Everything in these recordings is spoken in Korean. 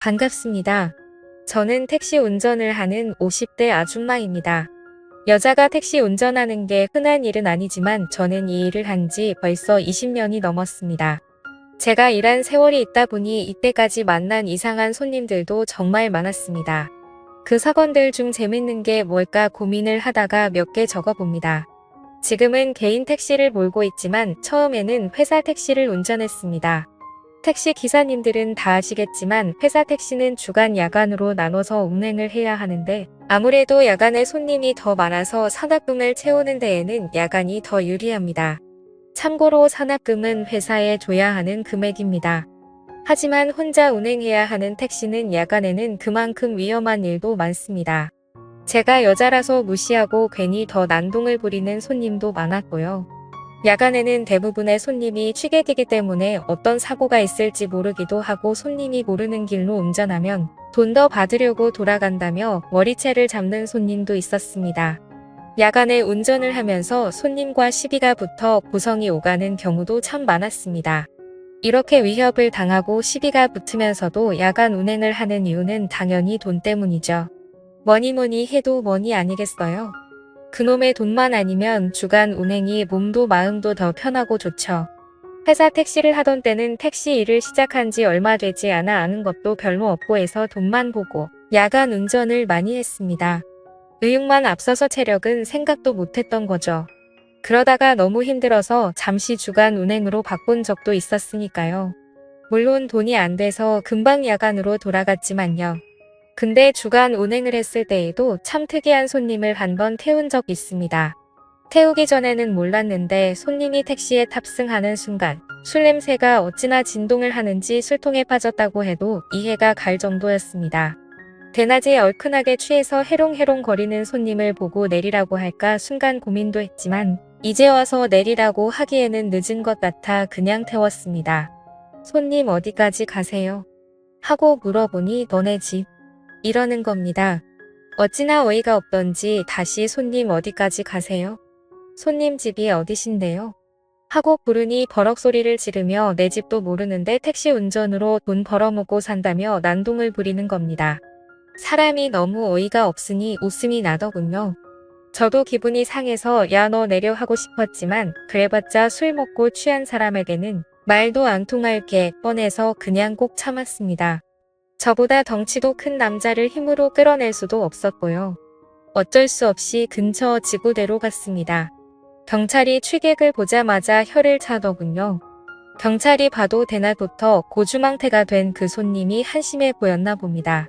반갑습니다. 저는 택시 운전을 하는 50대 아줌마입니다. 여자가 택시 운전하는 게 흔한 일은 아니지만 저는 이 일을 한 지 벌써 20년이 넘었습니다. 제가 일한 세월이 있다 보니 이때까지 만난 이상한 손님들도 정말 많았습니다. 그 사건들 중 재밌는 게 뭘까 고민을 하다가 몇 개 적어봅니다. 지금은 개인 택시를 몰고 있지만 처음에는 회사 택시를 운전했습니다. 택시 기사님들은 다 아시겠지만 회사 택시는 주간 야간으로 나눠서 운행을 해야 하는데 아무래도 야간에 손님이 더 많아서 산악금을 채우는 데에는 야간이 더 유리합니다. 참고로 산악금은 회사에 줘야 하는 금액입니다. 하지만 혼자 운행해야 하는 택시는 야간에는 그만큼 위험한 일도 많습니다. 제가 여자라서 무시하고 괜히 더 난동을 부리는 손님도 많았고요. 야간에는 대부분의 손님이 취객이기 때문에 어떤 사고가 있을지 모르기도 하고 손님이 모르는 길로 운전하면 돈 더 받으려고 돌아간다며 머리채를 잡는 손님도 있었습니다. 야간에 운전을 하면서 손님과 시비가 붙어 고성이 오가는 경우도 참 많았습니다. 이렇게 위협을 당하고 시비가 붙으면서도 야간 운행을 하는 이유는 당연히 돈 때문이죠. 뭐니 해도 뭐니 아니겠어요? 그놈의 돈만 아니면 주간 운행이 몸도 마음도 더 편하고 좋죠. 회사 택시를 하던 때는 택시 일을 시작한 지 얼마 되지 않아 아는 것도 별로 없고 해서 돈만 보고 야간 운전을 많이 했습니다. 의욕만 앞서서 체력은 생각도 못했던 거죠. 그러다가 너무 힘들어서 잠시 주간 운행으로 바꾼 적도 있었으니까요. 물론 돈이 안 돼서 금방 야간으로 돌아갔지만요. 근데 주간 운행을 했을 때에도 참 특이한 손님을 한 번 태운 적 있습니다. 태우기 전에는 몰랐는데 손님이 택시에 탑승하는 순간 술 냄새가 어찌나 진동을 하는지 술통에 빠졌다고 해도 이해가 갈 정도였습니다. 대낮에 얼큰하게 취해서 해롱해롱 거리는 손님을 보고 내리라고 할까 순간 고민도 했지만 이제 와서 내리라고 하기에는 늦은 것 같아 그냥 태웠습니다. 손님 어디까지 가세요? 하고 물어보니 너네 집. 이러는 겁니다. 어찌나 어이가 없던지 다시 손님 어디까지 가세요? 손님 집이 어디신데요? 하고 부르니 버럭 소리를 지르며 내 집도 모르는데 택시 운전으로 돈 벌어먹고 산다며 난동을 부리는 겁니다. 사람이 너무 어이가 없으니 웃음이 나더군요. 저도 기분이 상해서 야 너 내려 하고 싶었지만 그래봤자 술 먹고 취한 사람에게는 말도 안 통할 게 뻔해서 그냥 꼭 참았습니다. 저보다 덩치도 큰 남자를 힘으로 끌어낼 수도 없었고요. 어쩔 수 없이 근처 지구대로 갔습니다. 경찰이 취객을 보자마자 혀를 차더군요. 경찰이 봐도 대낮부터 고주망태가 된 그 손님이 한심해 보였나 봅니다.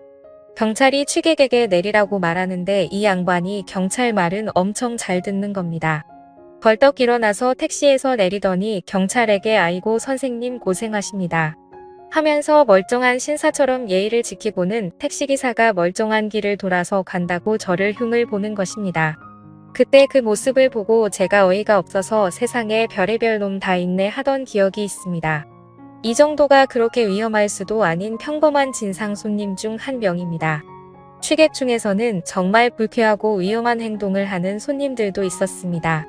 경찰이 취객에게 내리라고 말하는데 이 양반이 경찰 말은 엄청 잘 듣는 겁니다. 벌떡 일어나서 택시에서 내리더니 경찰에게 아이고 선생님 고생하십니다. 하면서 멀쩡한 신사처럼 예의를 지키고는 택시기사가 멀쩡한 길을 돌아서 간다고 저를 흉을 보는 것입니다. 그때 그 모습을 보고 제가 어이가 없어서 세상에 별의별 놈 다 있네 하던 기억이 있습니다. 이 정도가 그렇게 위험할 수도 아닌 평범한 진상 손님 중 한 명입니다. 취객 중에서는 정말 불쾌하고 위험한 행동을 하는 손님들도 있었습니다.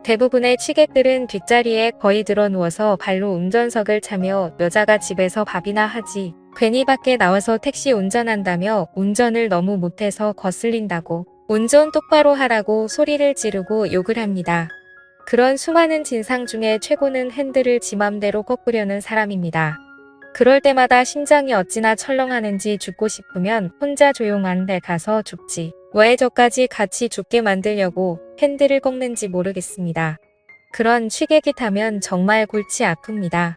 대부분의 취객들은 뒷자리에 거의 들어 누워서 발로 운전석을 차며 여자가 집에서 밥이나 하지 괜히 밖에 나와서 택시 운전한다며 운전을 너무 못해서 거슬린다고 운전 똑바로 하라고 소리를 지르고 욕을 합니다. 그런 수많은 진상 중에 최고는 핸들을 지 맘대로 꺾으려는 사람입니다. 그럴 때마다 심장이 어찌나 철렁하는지 죽고 싶으면 혼자 조용한 데 가서 죽지. 왜 저까지 같이 죽게 만들려고 핸들을 꺾는지 모르겠습니다. 그런 취객이 타면 정말 골치 아픕니다.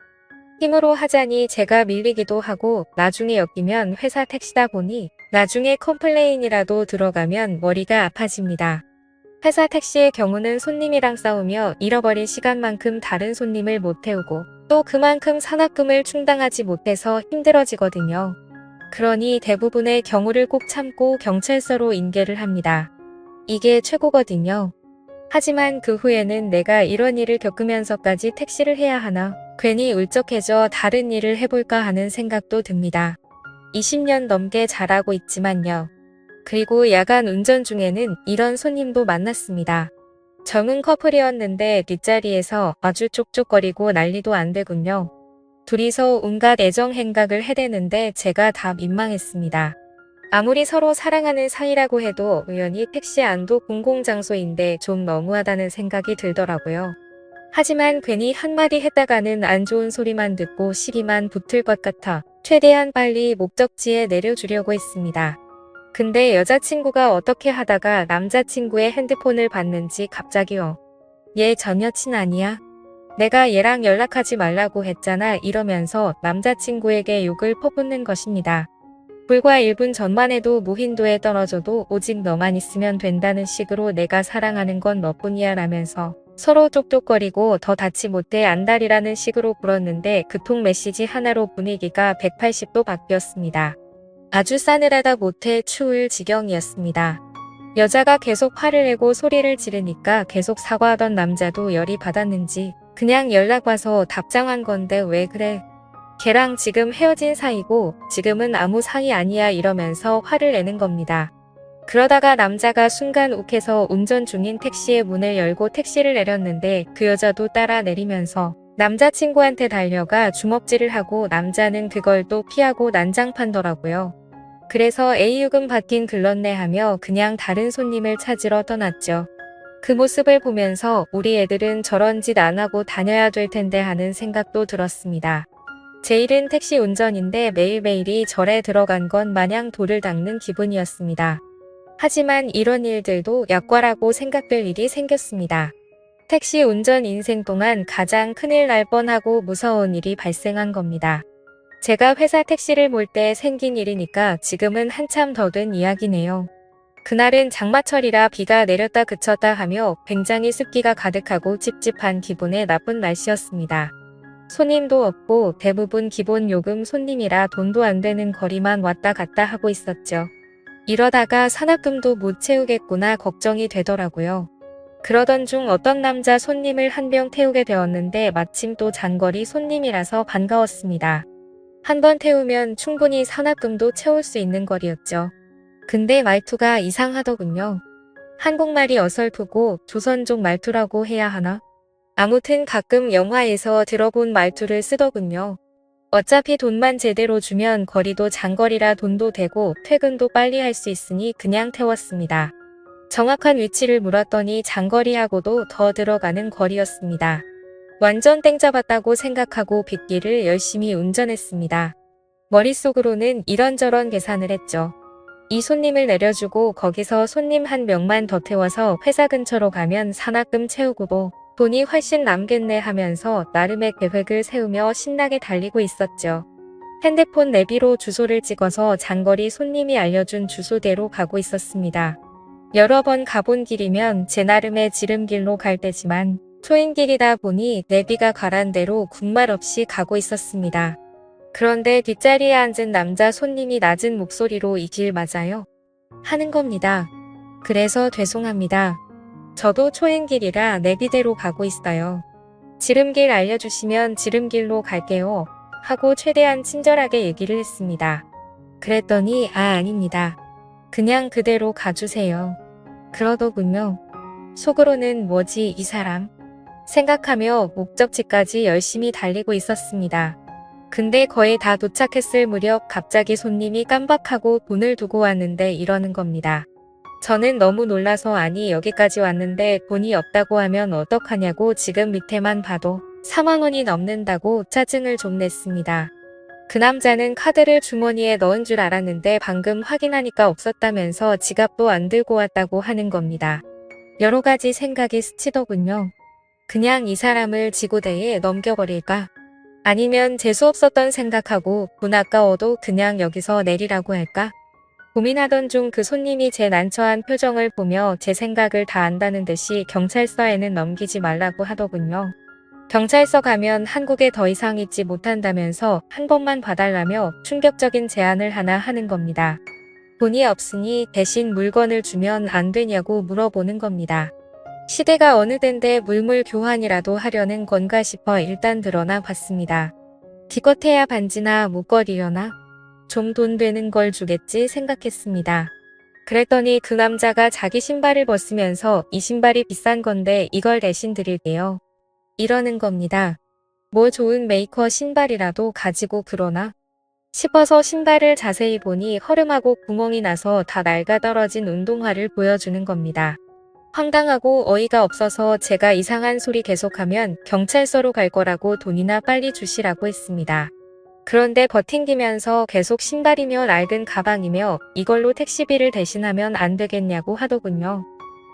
힘으로 하자니 제가 밀리기도 하고 나중에 엮이면 회사 택시다 보니 나중에 컴플레인이라도 들어가면 머리가 아파집니다. 회사 택시의 경우는 손님이랑 싸우며 잃어버린 시간만큼 다른 손님을 못 태우고 또 그만큼 산악금을 충당하지 못해서 힘들어지거든요. 그러니 대부분의 경우를 꼭 참고 경찰서로 인계를 합니다. 이게 최고거든요. 하지만 그 후에는 내가 이런 일을 겪으면서까지 택시를 해야 하나 괜히 울적해져 다른 일을 해볼까 하는 생각도 듭니다. 20년 넘게 잘하고 있지만요. 그리고 야간 운전 중에는 이런 손님도 만났습니다. 젊은 커플이었는데 뒷자리에서 아주 쪽쪽거리고 난리도 안 되군요. 둘이서 온갖 애정 행각을 해대는데 제가 다 민망했습니다. 아무리 서로 사랑하는 사이라고 해도 우연히 택시 안도 공공장소인데 좀 너무하다는 생각이 들더라고요. 하지만 괜히 한마디 했다가는 안 좋은 소리만 듣고 시기만 붙을 것 같아 최대한 빨리 목적지에 내려주려고 했습니다. 근데 여자친구가 어떻게 하다가 남자친구의 핸드폰을 봤는지 갑자기요. 얘 전 여친 아니야? 내가 얘랑 연락하지 말라고 했잖아 이러면서 남자친구에게 욕을 퍼붓는 것입니다. 불과 1분 전만 해도 무인도에 떨어져도 오직 너만 있으면 된다는 식으로 내가 사랑하는 건 너뿐이야 라면서 서로 쪽쪽거리고 더 닿지 못해 안달이라는 식으로 굴었는데 그통 메시지 하나로 분위기가 180도 바뀌었습니다. 아주 싸늘하다 못해 추울 지경이었습니다. 여자가 계속 화를 내고 소리를 지르니까 계속 사과하던 남자도 열이 받았는지 그냥 연락 와서 답장한 건데 왜 그래? 걔랑 지금 헤어진 사이고 지금은 아무 사이 아니야 이러면서 화를 내는 겁니다. 그러다가 남자가 순간 욱해서 운전 중인 택시의 문을 열고 택시를 내렸는데 그 여자도 따라 내리면서 남자친구한테 달려가 주먹질을 하고 남자는 그걸 또 피하고 난장판더라고요. 그래서 A유금 받긴 글렀네 하며 그냥 다른 손님을 찾으러 떠났죠. 그 모습을 보면서 우리 애들은 저런 짓 안 하고 다녀야 될 텐데 하는 생각도 들었습니다. 제 일은 택시 운전인데 매일매일이 절에 들어간 건 마냥 돌을 닦는 기분이었습니다. 하지만 이런 일들도 약과라고 생각될 일이 생겼습니다. 택시 운전 인생 동안 가장 큰일 날 뻔하고 무서운 일이 발생한 겁니다. 제가 회사 택시를 몰 때 생긴 일이니까 지금은 한참 더 된 이야기네요. 그날은 장마철이라 비가 내렸다 그쳤다 하며 굉장히 습기가 가득하고 찝찝한 기분의 나쁜 날씨였습니다. 손님도 없고 대부분 기본 요금 손님이라 돈도 안 되는 거리만 왔다 갔다 하고 있었죠. 이러다가 산악금도 못 채우겠구나 걱정이 되더라고요. 그러던 중 어떤 남자 손님을 한 병 태우게 되었는데 마침 또 장거리 손님이라서 반가웠습니다. 한 번 태우면 충분히 산악금도 채울 수 있는 거리였죠. 근데 말투가 이상하더군요. 한국말이 어설프고 조선족 말투라고 해야 하나? 아무튼 가끔 영화에서 들어본 말투를 쓰더군요. 어차피 돈만 제대로 주면 거리도 장거리라 돈도 되고 퇴근도 빨리 할 수 있으니 그냥 태웠습니다. 정확한 위치를 물었더니 장거리하고도 더 들어가는 거리였습니다. 완전 땡 잡았다고 생각하고 빗길을 열심히 운전했습니다. 머릿속으로는 이런저런 계산을 했죠. 이 손님을 내려주고 거기서 손님 한 명만 더 태워서 회사 근처로 가면 산악금 채우고 돈이 훨씬 남겠네 하면서 나름의 계획을 세우며 신나게 달리고 있었죠. 핸드폰 내비로 주소를 찍어서 장거리 손님이 알려준 주소대로 가고 있었습니다. 여러 번 가본 길이면 제 나름의 지름길로 갈 때지만 초인길이다 보니 내비가 가란 대로 군말 없이 가고 있었습니다. 그런데 뒷자리에 앉은 남자 손님이 낮은 목소리로 이 길 맞아요? 하는 겁니다. 그래서 죄송합니다. 저도 초행길이라 내비대로 가고 있어요. 지름길 알려주시면 지름길로 갈게요. 하고 최대한 친절하게 얘기를 했습니다. 그랬더니 아닙니다. 그냥 그대로 가주세요. 그러더군요. 속으로는 뭐지 이 사람? 생각하며 목적지까지 열심히 달리고 있었습니다. 근데 거의 다 도착했을 무렵 갑자기 손님이 깜박하고 돈을 두고 왔는데 이러는 겁니다. 저는 너무 놀라서 아니 여기까지 왔는데 돈이 없다고 하면 어떡하냐고 지금 밑에만 봐도 4만 원이 넘는다고 짜증을 좀 냈습니다. 그 남자는 카드를 주머니에 넣은 줄 알았는데 방금 확인하니까 없었다면서 지갑도 안 들고 왔다고 하는 겁니다. 여러 가지 생각이 스치더군요. 그냥 이 사람을 지구대에 넘겨버릴까? 아니면 재수없었던 생각하고 돈 아까워도 그냥 여기서 내리라고 할까? 고민하던 중 그 손님이 제 난처한 표정을 보며 제 생각을 다 안다는 듯이 경찰서에는 넘기지 말라고 하더군요. 경찰서 가면 한국에 더 이상 있지 못한다면서 한 번만 봐달라며 충격적인 제안을 하나 하는 겁니다. 돈이 없으니 대신 물건을 주면 안 되냐고 물어보는 겁니다. 시대가 어느 땐데 물물 교환이라도 하려는 건가 싶어 일단 들어나 봤습니다. 기껏해야 반지나 목걸이려나? 좀 돈 되는 걸 주겠지 생각했습니다. 그랬더니 그 남자가 자기 신발을 벗으면서 이 신발이 비싼 건데 이걸 대신 드릴게요. 이러는 겁니다. 뭐 좋은 메이커 신발이라도 가지고 그러나 싶어서 신발을 자세히 보니 허름하고 구멍이 나서 다 낡아 떨어진 운동화를 보여주는 겁니다. 황당하고 어이가 없어서 제가 이상한 소리 계속하면 경찰서로 갈 거라고 돈이나 빨리 주시라고 했습니다. 그런데 버팅기면서 계속 신발이며 낡은 가방이며 이걸로 택시비를 대신하면 안 되겠냐고 하더군요.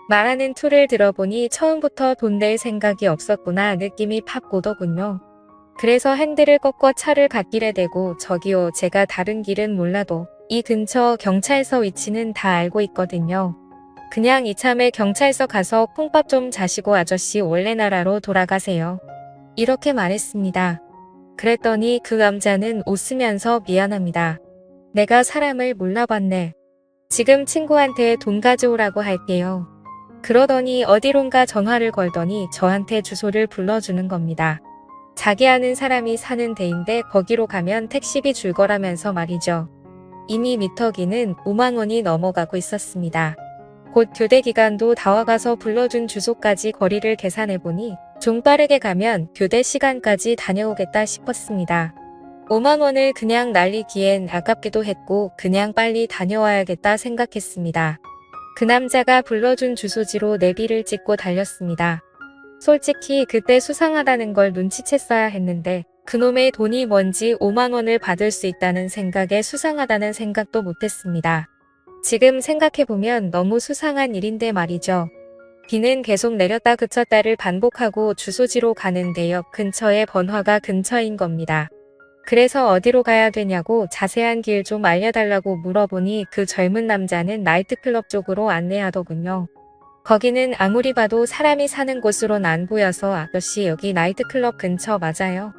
말하는 투를 들어보니 처음부터 돈 낼 생각이 없었구나 느낌이 팍 오더군요. 그래서 핸들을 꺾어 차를 갓길에 대고 저기요 제가 다른 길은 몰라도 이 근처 경찰서 위치는 다 알고 있거든요. 그냥 이참에 경찰서 가서 콩밥 좀 자시고 아저씨 원래 나라로 돌아가세요. 이렇게 말했습니다. 그랬더니 그 남자는 웃으면서 미안합니다. 내가 사람을 몰라봤네. 지금 친구한테 돈 가져오라고 할게요. 그러더니 어디론가 전화를 걸더니 저한테 주소를 불러주는 겁니다. 자기 아는 사람이 사는 데인데 거기로 가면 택시비 줄 거라면서 말이죠. 이미 미터기는 5만 원이 넘어가고 있었습니다. 곧 교대 기간도 다 와가서 불러준 주소까지 거리를 계산해보니 좀 빠르게 가면 교대 시간까지 다녀오겠다 싶었습니다. 5만 원을 그냥 날리기엔 아깝기도 했고 그냥 빨리 다녀와야겠다 생각했습니다. 그 남자가 불러준 주소지로 내비를 찍고 달렸습니다. 솔직히 그때 수상하다는 걸 눈치챘어야 했는데 그놈의 돈이 뭔지 5만 원을 받을 수 있다는 생각에 수상하다는 생각도 못했습니다. 지금 생각해보면 너무 수상한 일인데 말이죠. 비는 계속 내렸다 그쳤다를 반복하고 주소지로 가는데 역 근처에 번화가 근처인 겁니다. 그래서 어디로 가야 되냐고 자세한 길 좀 알려달라고 물어보니 그 젊은 남자는 나이트클럽 쪽으로 안내하더군요. 거기는 아무리 봐도 사람이 사는 곳으론 안 보여서 아저씨 여기 나이트클럽 근처 맞아요?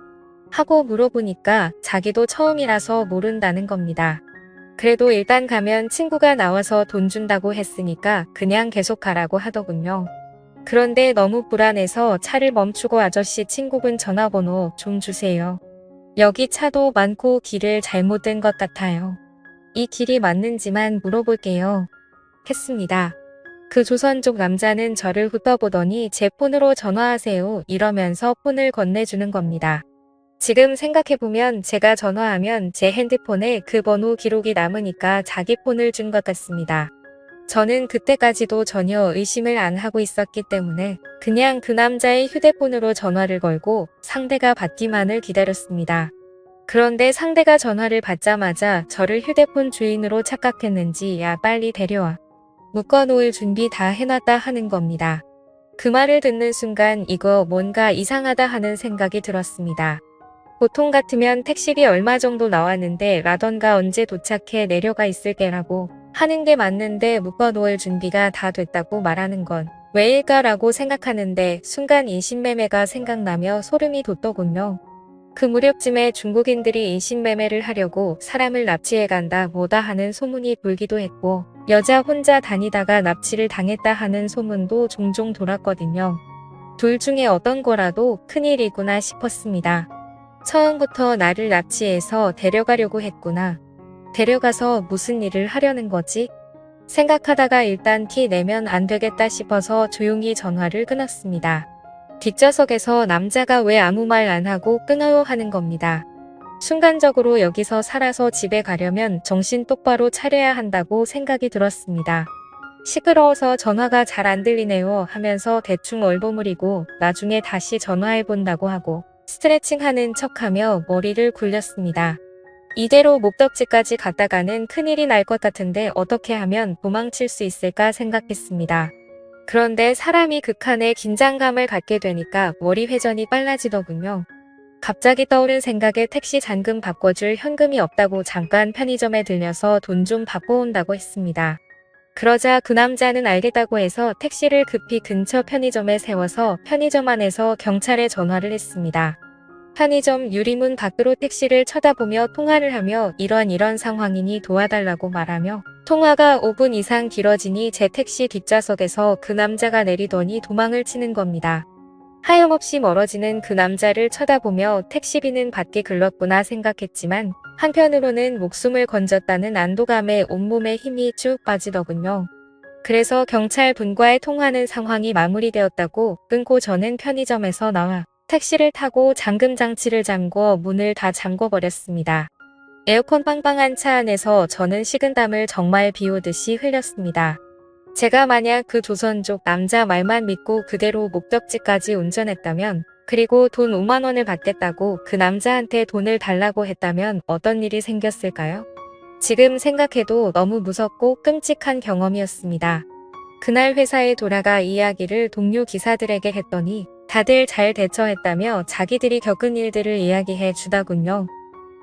하고 물어보니까 자기도 처음이라서 모른다는 겁니다. 그래도 일단 가면 친구가 나와서 돈 준다고 했으니까 그냥 계속 가라고 하더군요. 그런데 너무 불안해서 차를 멈추고 아저씨 친구분 전화번호 좀 주세요. 여기 차도 많고 길을 잘못 든 것 같아요. 이 길이 맞는지만 물어볼게요. 했습니다. 그 조선족 남자는 저를 훑어보더니 제 폰으로 전화하세요 이러면서 폰을 건네주는 겁니다. 지금 생각해보면 제가 전화하면 제 핸드폰에 그 번호 기록이 남으니까 자기 폰을 준 것 같습니다. 저는 그때까지도 전혀 의심을 안 하고 있었기 때문에 그냥 그 남자의 휴대폰으로 전화를 걸고 상대가 받기만을 기다렸습니다. 그런데 상대가 전화를 받자마자 저를 휴대폰 주인으로 착각했는지 야 빨리 데려와. 묶어놓을 준비 다 해놨다 하는 겁니다. 그 말을 듣는 순간 이거 뭔가 이상하다 하는 생각이 들었습니다. 보통 같으면 택시비 얼마 정도 나왔는데 라던가 언제 도착해 내려가 있을게라고 하는 게 맞는데 묶어놓을 준비가 다 됐다고 말하는 건 왜일까라고 생각하는데 순간 인신매매가 생각나며 소름이 돋더군요. 그 무렵쯤에 중국인들이 인신매매를 하려고 사람을 납치해간다 뭐다 하는 소문이 돌기도 했고 여자 혼자 다니다가 납치를 당했다 하는 소문도 종종 돌았거든요. 둘 중에 어떤 거라도 큰일이구나 싶었습니다. 처음부터 나를 납치해서 데려가려고 했구나. 데려가서 무슨 일을 하려는 거지? 생각하다가 일단 티 내면 안 되겠다 싶어서 조용히 전화를 끊었습니다. 뒷좌석에서 남자가 왜 아무 말 안 하고 끊어요 하는 겁니다. 순간적으로 여기서 살아서 집에 가려면 정신 똑바로 차려야 한다고 생각이 들었습니다. 시끄러워서 전화가 잘 안 들리네요 하면서 대충 얼버무리고 나중에 다시 전화해본다고 하고 스트레칭하는 척하며 머리를 굴렸습니다. 이대로 목적지까지 갔다가는 큰일이 날 것 같은데 어떻게 하면 도망칠 수 있을까 생각했습니다. 그런데 사람이 극한의 긴장감을 갖게 되니까 머리 회전이 빨라지더군요. 갑자기 떠오른 생각에 택시 잔금 바꿔줄 현금이 없다고 잠깐 편의점에 들려서 돈 좀 바꿔온다고 했습니다. 그러자 그 남자는 알겠다고 해서 택시를 급히 근처 편의점에 세워서 편의점 안에서 경찰에 전화를 했습니다. 편의점 유리문 밖으로 택시를 쳐다보며 통화를 하며 이런 상황이니 도와달라고 말하며 통화가 5분 이상 길어지니 제 택시 뒷좌석에서 그 남자가 내리더니 도망을 치는 겁니다. 하염없이 멀어지는 그 남자를 쳐다보며 택시비는 받기 글렀구나 생각했지만 한편으로는 목숨을 건졌다는 안도감에 온몸에 힘이 쭉 빠지더군요. 그래서 경찰 분과의 통화는 상황이 마무리되었다고 끊고 저는 편의점에서 나와 택시를 타고 잠금 장치를 잠궈 문을 다 잠궈버렸습니다. 에어컨 빵빵한 차 안에서 저는 식은땀을 정말 비오듯이 흘렸습니다. 제가 만약 그 조선족 남자 말만 믿고 그대로 목적지까지 운전했다면, 그리고 돈 5만 원을 받겠다고 그 남자한테 돈을 달라고 했다면 어떤 일이 생겼을까요? 지금 생각해도 너무 무섭고 끔찍한 경험이었습니다. 그날 회사에 돌아가 이야기를 동료 기사들에게 했더니 다들 잘 대처했다며 자기들이 겪은 일들을 이야기해 주더군요.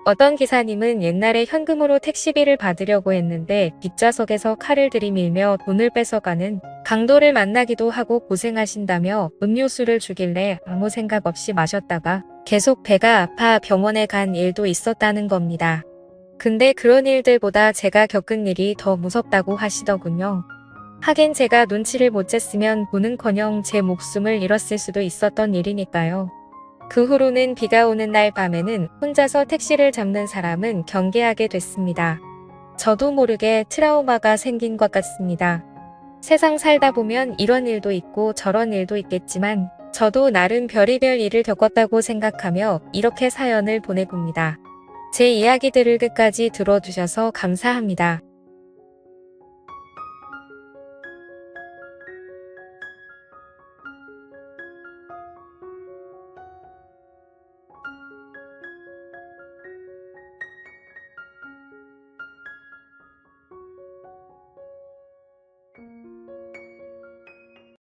어떤 기사님은 옛날에 현금으로 택시비를 받으려고 했는데 뒷좌석에서 칼을 들이밀며 돈을 뺏어가는 강도를 만나기도 하고 고생하신다며 음료수를 주길래 아무 생각 없이 마셨다가 계속 배가 아파 병원에 간 일도 있었다는 겁니다. 근데 그런 일들보다 제가 겪은 일이 더 무섭다고 하시더군요. 하긴 제가 눈치를 못 챘으면 돈은커녕 제 목숨을 잃었을 수도 있었던 일이니까요. 그 후로는 비가 오는 날 밤에는 혼자서 택시를 잡는 사람은 경계하게 됐습니다. 저도 모르게 트라우마가 생긴 것 같습니다. 세상 살다 보면 이런 일도 있고 저런 일도 있겠지만 저도 나름 별의별 일을 겪었다고 생각하며 이렇게 사연을 보내봅니다. 제 이야기들을 끝까지 들어주셔서 감사합니다.